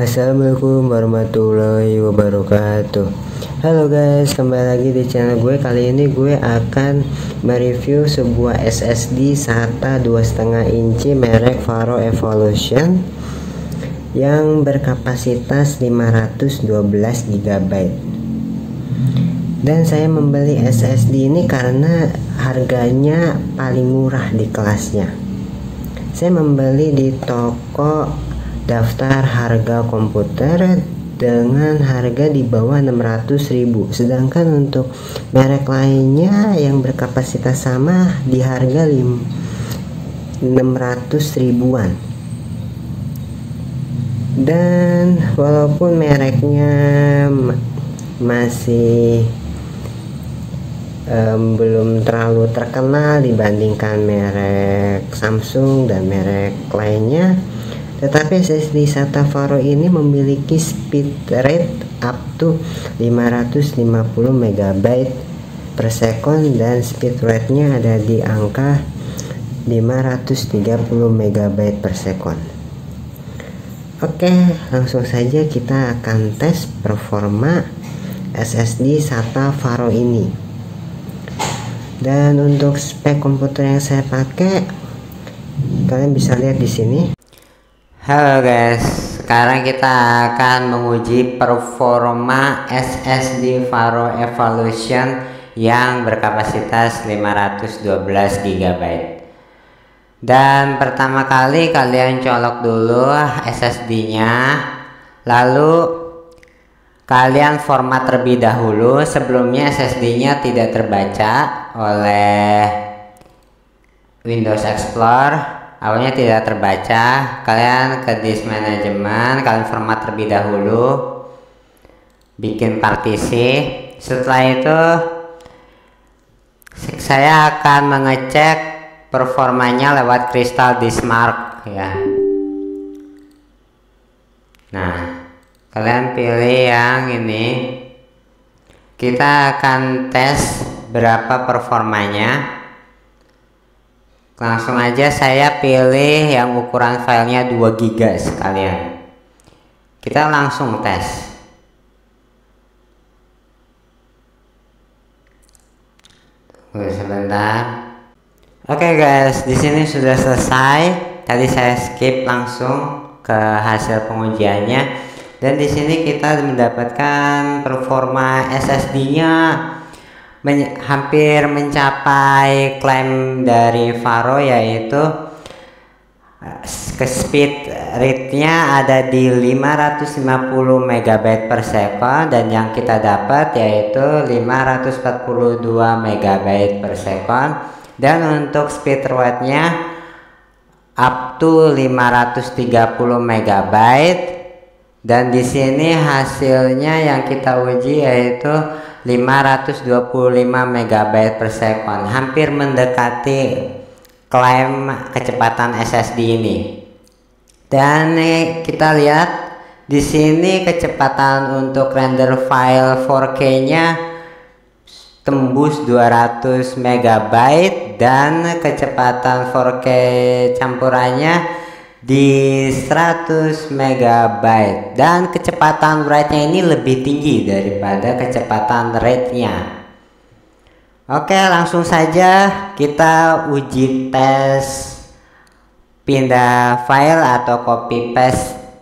Assalamualaikum warahmatullahi wabarakatuh. Halo guys, kembali lagi di channel gue. Kali ini gue akan mereview sebuah SSD SATA 2,5 inci merek Faro Evolution yang berkapasitas 512 GB. Dan saya membeli SSD ini karena harganya paling murah di kelasnya. Saya membeli di toko daftar harga komputer dengan harga di bawah 600.000, sedangkan untuk merek lainnya yang berkapasitas sama di harga 600 ribuan. Dan walaupun mereknya masih belum terlalu terkenal dibandingkan merek Samsung dan merek lainnya, tetapi SSD SATA Faro ini memiliki speed rate up to 550 MB per second dan speed rate-nya ada di angka 530 MB per second. Oke, langsung saja kita akan tes performa SSD SATA Faro ini. Dan untuk spek komputer yang saya pakai, kalian bisa lihat di sini. Halo guys, sekarang kita akan menguji performa SSD Faro Evolution yang berkapasitas 512 GB. Dan pertama kali kalian colok dulu SSD-nya, lalu kalian format terlebih dahulu. Sebelumnya SSD-nya tidak terbaca oleh Windows Explorer, awalnya tidak terbaca. Kalian ke disk manajemen, kalian format terlebih dahulu, bikin partisi. Setelah itu saya akan mengecek performanya lewat Crystal Disk Mark ya. Nah, kalian pilih yang ini. Kita akan tes berapa performanya. Langsung aja saya pilih yang ukuran filenya 2 GB sekalian. Kita langsung tes. Tunggu sebentar. Oke guys, di sini sudah selesai. Tadi saya skip langsung ke hasil pengujiannya. Dan di sini kita mendapatkan performa SSD-nya hampir mencapai klaim dari Faro, yaitu ke speed rate-nya ada di 550 MB per second, dan yang kita dapat yaitu 542 MB per second. Dan untuk speed rate-nya up to 530 MB. Dan di sini hasilnya yang kita uji yaitu 525 MB per second, hampir mendekati klaim kecepatan SSD ini. Dan kita lihat di sini kecepatan untuk render file 4K-nya tembus 200 MB dan kecepatan 4K campurannya di 100 MB, dan kecepatan write-nya ini lebih tinggi daripada kecepatan read-nya. Oke, langsung saja kita uji tes pindah file atau copy paste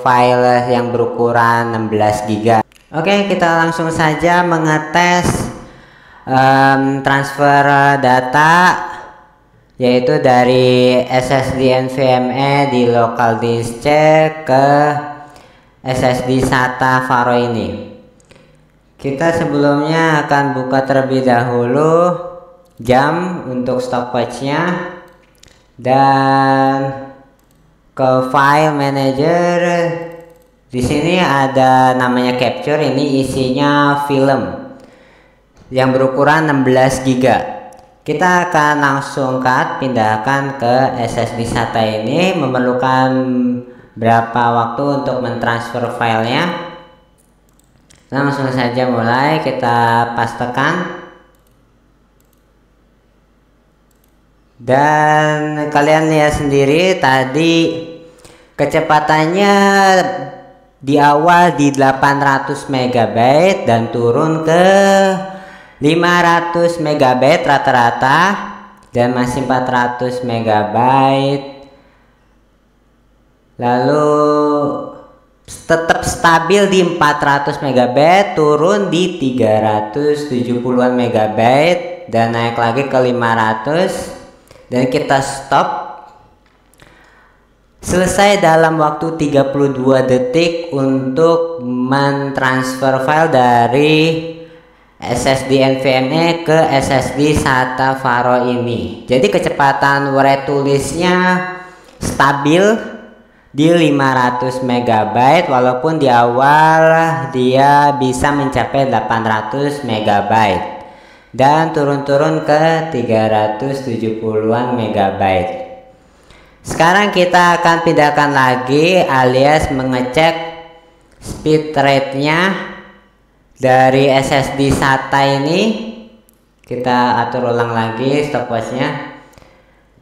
file yang berukuran 16 GB. Oke, kita langsung saja mengetes transfer data, yaitu dari SSD NVMe di local disk C ke SSD SATA Faro ini. Kita sebelumnya akan buka terlebih dahulu jam untuk stopwatch-nya, dan ke file manager. Di sini ada namanya capture, ini isinya film yang berukuran 16 GB. Kita akan langsung pindahkan ke SSD SATA ini. Memerlukan berapa waktu untuk mentransfer filenya? Langsung saja mulai, kita pastekan. Dan kalian lihat sendiri tadi kecepatannya di awal di 800 MB dan turun ke 500 MB rata-rata dan masih 400 MB, lalu tetap stabil di 400 MB, turun di 370-an MB dan naik lagi ke 500 dan kita stop. Selesai dalam waktu 32 detik untuk mentransfer file dari SSD NVMe ke SSD SATA Faro ini. Jadi kecepatan write tulisnya stabil di 500 MB walaupun di awal dia bisa mencapai 800 MB dan turun-turun ke 370-an MB. Sekarang kita akan pindahkan lagi alias mengecek speed rate-nya dari SSD SATA ini. Kita atur ulang lagi stopwatch-nya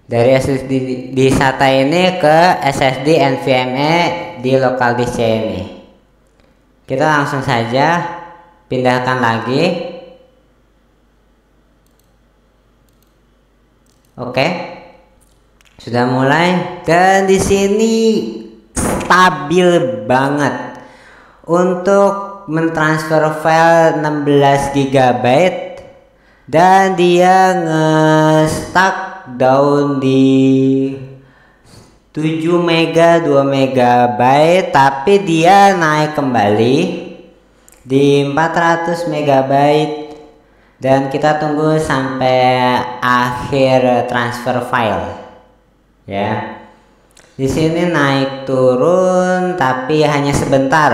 dari SSD di SATA ini ke SSD NVMe di local disk C ini. Kita langsung saja pindahkan lagi. Oke, sudah mulai dan di sini stabil banget untuk mentransfer file 16 GB dan dia nge-stuck down di 7 mega 2 MB, tapi dia naik kembali di 400 MB dan kita tunggu sampai akhir transfer file ya. Di sini naik turun tapi hanya sebentar,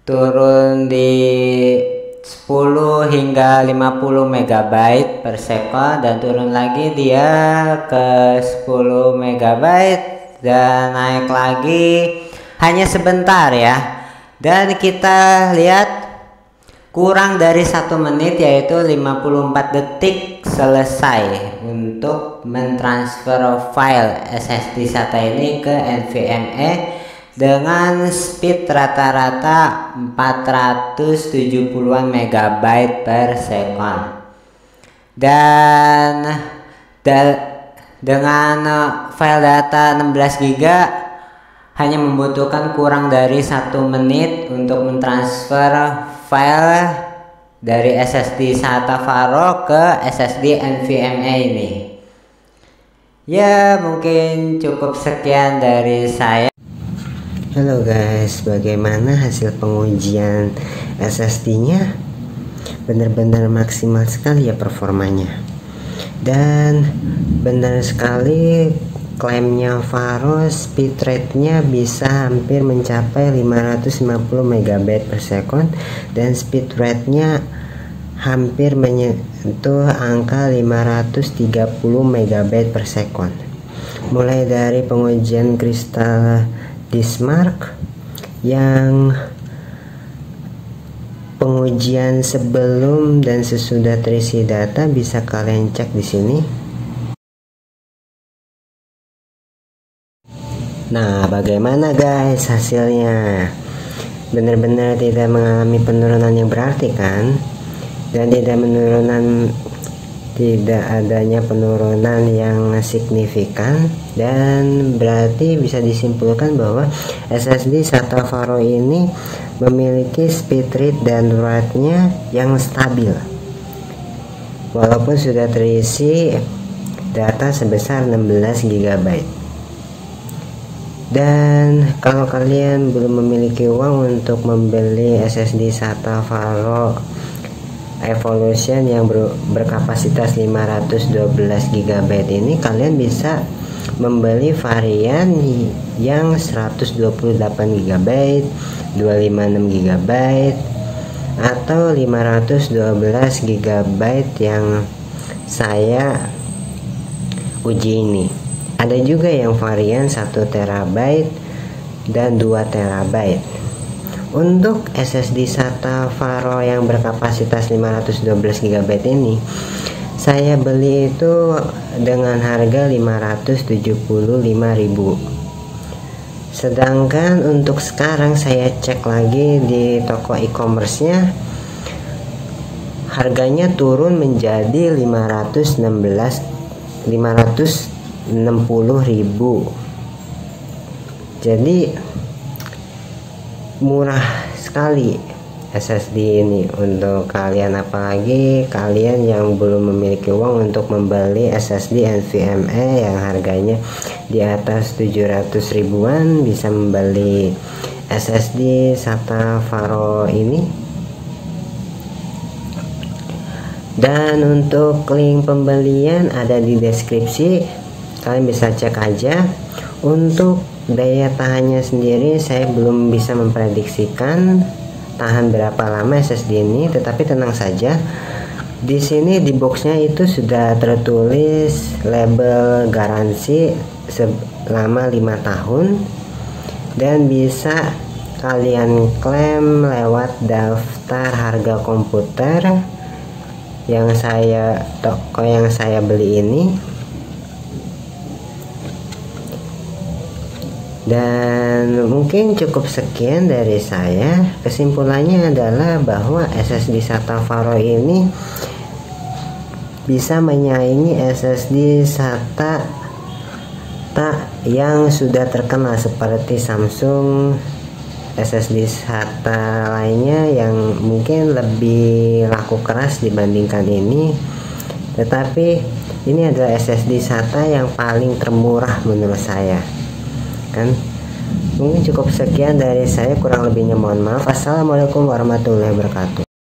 turun di 10 hingga 50 MB per second dan turun lagi dia ke 10 MB dan naik lagi hanya sebentar ya. Dan kita lihat kurang dari 1 menit yaitu 54 detik selesai untuk mentransfer file SSD SATA ini ke NVMe dengan speed rata-rata 470-an MB per second. Dan dengan file data 16 GB hanya membutuhkan kurang dari 1 menit untuk mentransfer file dari SSD SATA Faro ke SSD NVMe ini. Ya, mungkin cukup sekian dari saya. Halo guys, bagaimana hasil pengujian SSD-nya? Benar-benar maksimal sekali ya performanya. Dan benar sekali klaimnya Faro, speed rate-nya bisa hampir mencapai 550 MB per second dan speed rate-nya hampir menyentuh angka 530 MB per second. Mulai dari pengujian kristal Dismark yang pengujian sebelum dan sesudah terisi data bisa kalian cek di sini. Nah, bagaimana guys hasilnya? Benar-benar tidak mengalami penurunan yang berarti kan? Dan tidak adanya penurunan yang signifikan, dan berarti bisa disimpulkan bahwa SSD SATA Faro ini memiliki speed rate dan write-nya yang stabil walaupun sudah terisi data sebesar 16 GB. Dan kalau kalian belum memiliki uang untuk membeli SSD SATA Faro Evolution yang berkapasitas 512 GB ini, kalian bisa membeli varian yang 128 GB, 256 GB atau 512 GB yang saya uji ini. Ada juga yang varian 1 TB dan 2 TB. Untuk SSD SATA Faro yang berkapasitas 512 GB ini saya beli itu dengan harga 575.000. Sedangkan untuk sekarang saya cek lagi di toko e-commerce-nya, harganya turun menjadi 560.000. Jadi murah sekali SSD ini untuk kalian, apalagi kalian yang belum memiliki uang untuk membeli SSD NVMe yang harganya di atas 700 ribuan, bisa membeli SSD SATA Faro ini. Dan untuk link pembelian ada di deskripsi, kalian bisa cek aja. Untuk daya tahannya sendiri saya belum bisa memprediksikan tahan berapa lama SSD ini, tetapi tenang saja, di sini di boxnya itu sudah tertulis label garansi selama 5 tahun dan bisa kalian klaim lewat daftar harga komputer yang toko yang saya beli ini. Dan mungkin cukup sekian dari saya. Kesimpulannya adalah bahwa SSD SATA Faro ini bisa menyaingi SSD SATA yang sudah terkenal seperti Samsung SSD SATA lainnya yang mungkin lebih laku keras dibandingkan ini. Tetapi ini adalah SSD SATA yang paling termurah menurut saya. Mungkin cukup sekian dari saya, kurang lebihnya mohon maaf. Assalamualaikum warahmatullahi wabarakatuh.